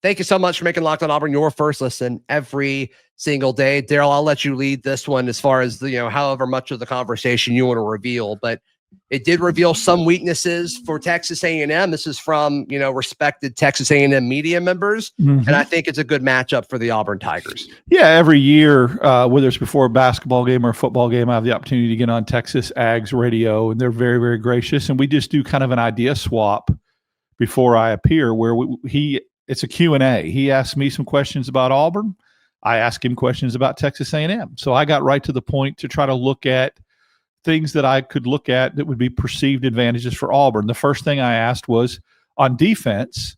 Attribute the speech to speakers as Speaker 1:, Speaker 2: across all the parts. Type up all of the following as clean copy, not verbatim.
Speaker 1: Thank you so much for making Locked On Auburn your first listen every single day. Daryl, I'll let you lead this one as far as the, however much of the conversation you want to reveal, but it did reveal some weaknesses for Texas A&M. This is from, respected Texas A&M media members, and I think it's a good matchup for the Auburn Tigers.
Speaker 2: Yeah, every year, whether it's before a basketball game or a football game, I have the opportunity to get on Texas Ag's radio, and they're very, very gracious. And we just do kind of an idea swap before I appear, where it's a Q&A. He asked me some questions about Auburn. I asked him questions about Texas A&M. So I got right to the point to try to look at things that I could look at that would be perceived advantages for Auburn. The first thing I asked was, on defense,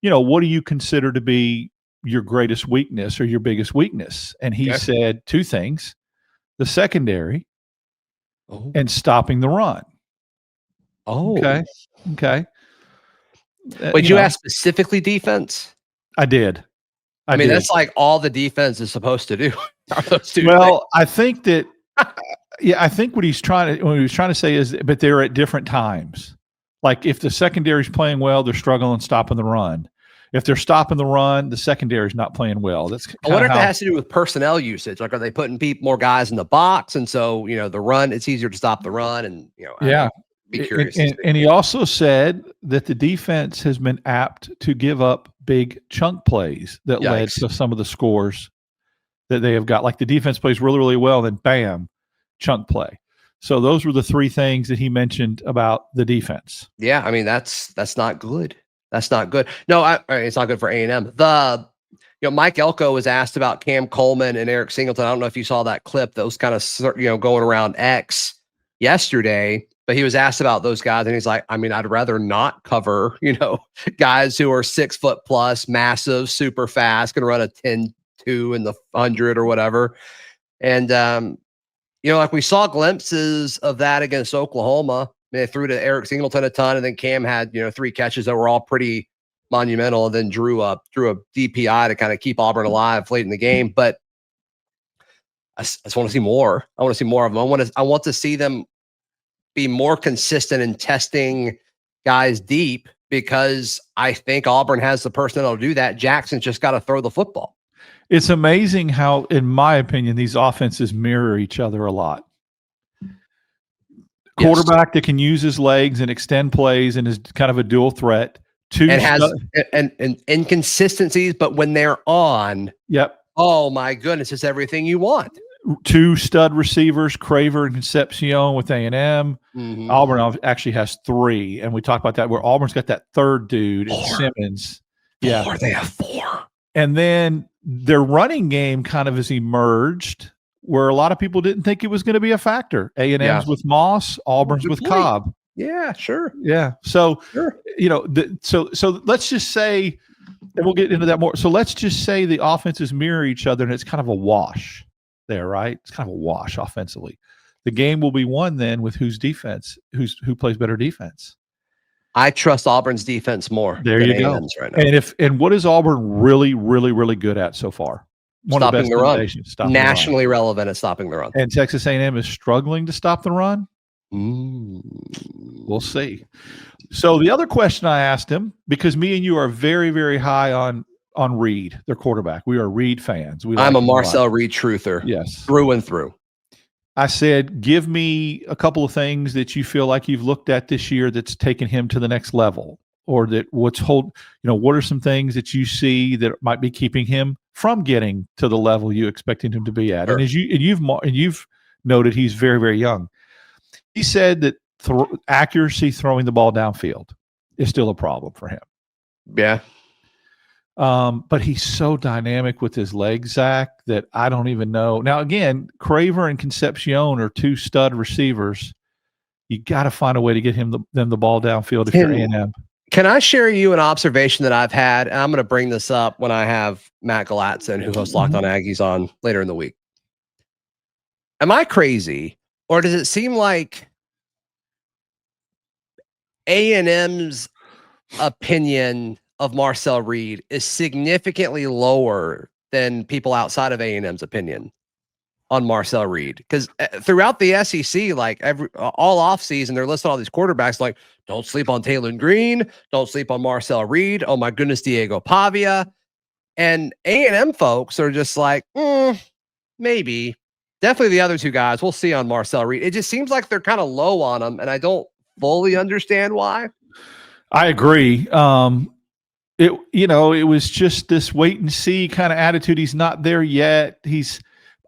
Speaker 2: what do you consider to be your greatest weakness or your biggest weakness? And he said two things: the secondary and stopping the run.
Speaker 1: Oh,
Speaker 2: okay.
Speaker 1: But you asked specifically defense?
Speaker 2: I did.
Speaker 1: I mean, that's like all the defense is supposed to do. Are those two things.
Speaker 2: I think that I think what he was trying to say is, but they're at different times. Like if the secondary's playing well, they're struggling stopping the run. If they're stopping the run, the secondary's not playing well.
Speaker 1: I wonder if that has to do with personnel usage. Like, are they putting more guys in the box? And so, the run, it's easier to stop the run. And, be curious.
Speaker 2: And he also said that the defense has been apt to give up big chunk plays that led to some of the scores that they have got. Like the defense plays really, really well, then bam, chunk play. So those were the three things that he mentioned about the defense.
Speaker 1: Yeah, I mean, that's not good. That's not good. No, it's not good for A&M. Mike Elko was asked about Cam Coleman and Eric Singleton. I don't know if you saw that clip that was kind of, going around X yesterday, but he was asked about those guys, and he's like, I mean, I'd rather not cover, guys who are 6 foot plus, massive, super fast, going to run a 10-2 in the 100 or whatever. And, like we saw glimpses of that against Oklahoma. I mean, they threw to Eric Singleton a ton, and then Cam had, 3 catches that were all pretty monumental, and then drew a DPI to kind of keep Auburn alive late in the game. But I just want to see more. I want to see more of them. I want to see them be more consistent in testing guys deep, because I think Auburn has the personnel to do that. Jackson's just got to throw the football.
Speaker 2: It's amazing how, in my opinion, these offenses mirror each other a lot. Quarterback that can use his legs and extend plays and is kind of a dual threat.
Speaker 1: And inconsistencies, but when they're on, oh my goodness, it's everything you want.
Speaker 2: 2 stud receivers, Craver and Concepcion with A&M. Auburn actually has 3, and we talked about that, where Auburn's got that third dude, Simmons.
Speaker 1: They have 4.
Speaker 2: And then their running game kind of has emerged, where a lot of people didn't think it was going to be a factor. A&M's with Moss, Auburn's with Cobb.
Speaker 1: Yeah, sure.
Speaker 2: Yeah. So, so let's just say, and we'll get into that more. So let's just say the offenses mirror each other, and it's kind of a wash there, right? It's kind of a wash offensively. The game will be won then with who plays better defense.
Speaker 1: I trust Auburn's defense more.
Speaker 2: There you go. Right now. And what is Auburn really, really, really good at so far?
Speaker 1: Stopping the run. Nationally relevant at stopping the run.
Speaker 2: And Texas A&M is struggling to stop the run. We'll see. So the other question I asked him, because me and you are very, very high on Reed, their quarterback. We are Reed fans.
Speaker 1: I'm a Marcel Reed truther.
Speaker 2: Yes.
Speaker 1: Through and through.
Speaker 2: I said, give me a couple of things that you feel like you've looked at this year that's taken him to the next level, or that what are some things that you see that might be keeping him from getting to the level you expected him to be at? Sure. And you've noted, he's very, very young. He said that accuracy throwing the ball downfield is still a problem for him.
Speaker 1: Yeah.
Speaker 2: But he's so dynamic with his legs, Zach, that I don't even know. Now, again, Craver and Concepcion are 2 stud receivers. You got to find a way to get them the ball downfield if you're A&M.
Speaker 1: Can I share you an observation that I've had? And I'm going to bring this up when I have Matt Galatson, who hosts Locked On Aggies, on later in the week. Am I crazy, or does it seem like A&M's opinion of Marcel Reed is significantly lower than people outside of A&M's opinion on Marcel Reed, because throughout the SEC, like all off season, they're listing all these quarterbacks like, don't sleep on Taylor Green, don't sleep on Marcel Reed. Oh my goodness, Diego Pavia. And A&M folks are just like, maybe. Definitely the other two guys. We'll see on Marcel Reed. It just seems like they're kind of low on him, and I don't fully understand why.
Speaker 2: I agree. It was just this wait and see kind of attitude. He's not there yet.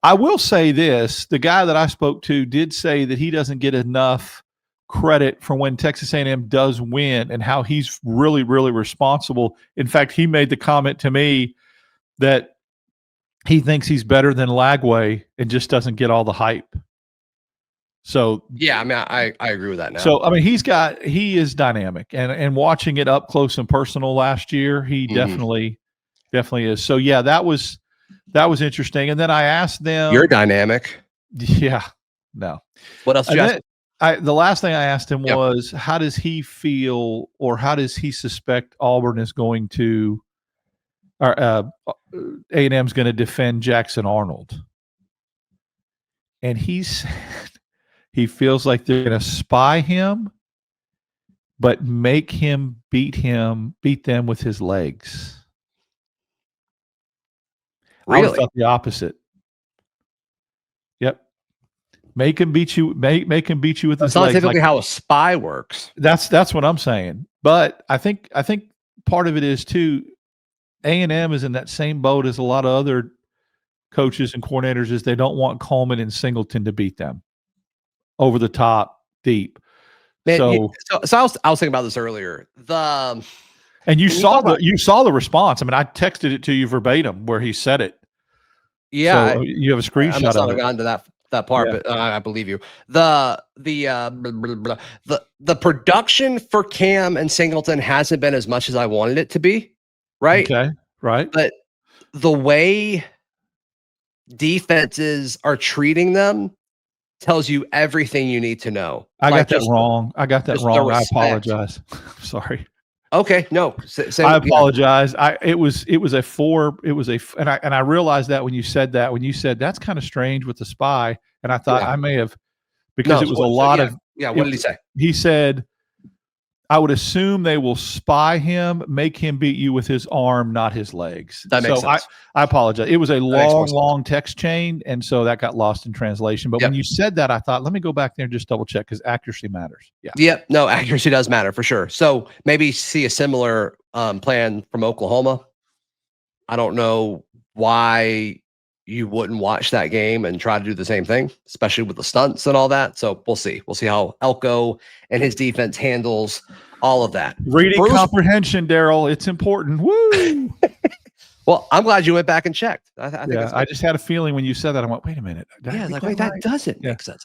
Speaker 2: I will say this, the guy that I spoke to did say that he doesn't get enough credit for when Texas A&M does win and how he's really, really responsible. In fact, he made the comment to me that he thinks he's better than Lagway and just doesn't get all the hype. So
Speaker 1: yeah, I mean, I agree with that now.
Speaker 2: So I mean, he is dynamic, and watching it up close and personal last year, he definitely is. So yeah, that was interesting. And then I asked them,
Speaker 1: "You're dynamic."
Speaker 2: Yeah. No.
Speaker 1: What else did you ask?
Speaker 2: The last thing I asked him was, how does he feel, or how does he suspect Auburn is going to, or A&M is going to defend Jackson Arnold? And he said he feels like they're going to spy him, but make him beat them with his legs.
Speaker 1: Really?
Speaker 2: I thought the opposite. Yep. Make him beat you. Make him beat you with his legs.
Speaker 1: That's not typically how a spy works.
Speaker 2: That's what I'm saying. But I think part of it is too. A&M is in that same boat as a lot of other coaches and coordinators. Is they don't want Coleman and Singleton to beat them over the top, deep.
Speaker 1: Man, so I was thinking about this earlier.
Speaker 2: And you saw the response. I mean, I texted it to you verbatim where he said it.
Speaker 1: Yeah,
Speaker 2: so you have a screenshot of it. I must not have
Speaker 1: gotten to that part, but I believe you. The production for Cam and Singleton hasn't been as much as I wanted it to be, right?
Speaker 2: Okay, right.
Speaker 1: But the way defenses are treating them tells you everything you need to know.
Speaker 2: I got that wrong. I apologize. Sorry.
Speaker 1: Okay, no.
Speaker 2: I apologize. It was a 4. It was and I realized that when you said that's kind of strange with the spy, and I thought I may have, because it was a lot of.
Speaker 1: Yeah. What did he say?
Speaker 2: He said, I would assume they will spy him, make him beat you with his arm, not his legs.
Speaker 1: That makes sense.
Speaker 2: I apologize. It was a long text chain, and so that got lost in translation. But when you said that, I thought, let me go back there and just double check, because accuracy matters. Yeah.
Speaker 1: Yep. No, accuracy does matter for sure. So maybe see a similar plan from Oklahoma. I don't know why you wouldn't watch that game and try to do the same thing, especially with the stunts and all that. So we'll see. We'll see how Elko and his defense handles all of that.
Speaker 2: Reading comprehension, Daryl. It's important. Woo!
Speaker 1: Well, I'm glad you went back and checked. I think
Speaker 2: I just had a feeling when you said that. I went, wait a minute.
Speaker 1: That doesn't make sense.